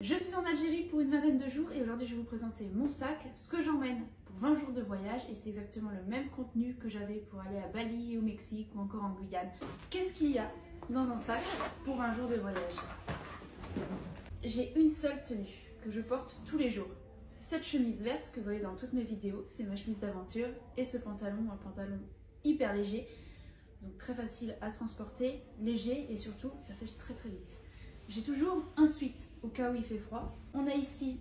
Je suis en Algérie pour une vingtaine de jours et aujourd'hui je vais vous présenter mon sac, ce que j'emmène pour 20 jours de voyage et c'est exactement le même contenu que j'avais pour aller à Bali, au Mexique ou encore en Guyane. Qu'est-ce qu'il y a dans un sac pour 20 jours de voyage? J'ai une seule tenue que je porte tous les jours. Cette chemise verte que vous voyez dans toutes mes vidéos, c'est ma chemise d'aventure et ce pantalon, un pantalon hyper léger, donc très facile à transporter, léger et surtout ça sèche très vite. J'ai toujours un sweat au cas où il fait froid. On a ici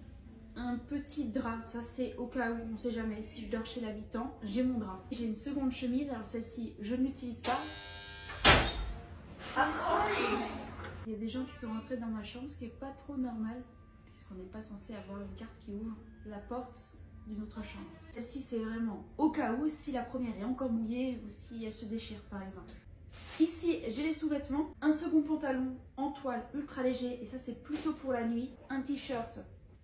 un petit drap, ça c'est au cas où, on ne sait jamais, si je dors chez l'habitant, j'ai mon drap. J'ai une seconde chemise, alors celle-ci je ne l'utilise pas. I'm sorry. Il y a des gens qui sont rentrés dans ma chambre, ce qui n'est pas trop normal, puisqu'on n'est pas censé avoir une carte qui ouvre la porte d'une autre chambre. Celle-ci c'est vraiment au cas où, si la première est encore mouillée ou si elle se déchire par exemple. Ici, j'ai les sous-vêtements, un second pantalon en toile ultra léger, et ça c'est plutôt pour la nuit, un t-shirt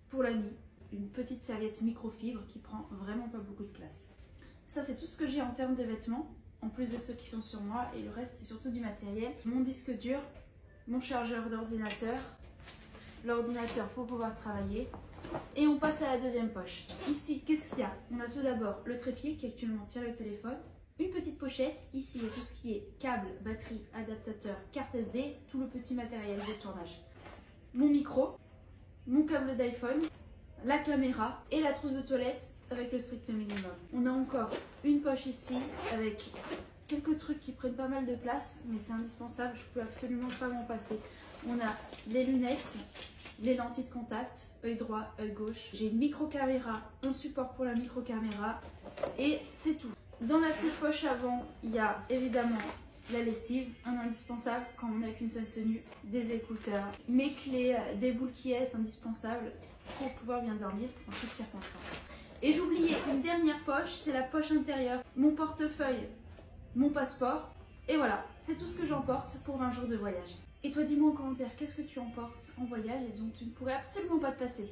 pour la nuit, une petite serviette microfibre qui prend vraiment pas beaucoup de place. Ça c'est tout ce que j'ai en termes de vêtements, en plus de ceux qui sont sur moi, et le reste c'est surtout du matériel. Mon disque dur, mon chargeur d'ordinateur, l'ordinateur pour pouvoir travailler, et on passe à la deuxième poche. Ici, qu'est-ce qu'il y a? On a tout d'abord le trépied qui actuellement tient le téléphone, une petite pochette, ici il y a tout ce qui est câble, batterie, adaptateur, carte SD, tout le petit matériel de tournage. Mon micro, mon câble d'iPhone, la caméra et la trousse de toilette avec le strict minimum. On a encore une poche ici avec quelques trucs qui prennent pas mal de place, mais c'est indispensable, je peux absolument pas m'en passer. On a les lunettes, les lentilles de contact, œil droit, œil gauche. J'ai une micro-caméra, un support pour la micro-caméra et c'est tout. Dans la petite poche avant, il y a évidemment la lessive, un indispensable quand on n'a qu'une seule tenue, des écouteurs, mes clés, des boules qui est indispensable pour pouvoir bien dormir en toutes circonstances. Et j'oubliais une dernière poche, c'est la poche intérieure, mon portefeuille, mon passeport, et voilà, c'est tout ce que j'emporte pour 20 jours de voyage. Et toi dis-moi en commentaire, qu'est-ce que tu emportes en voyage et dont tu ne pourrais absolument pas te passer?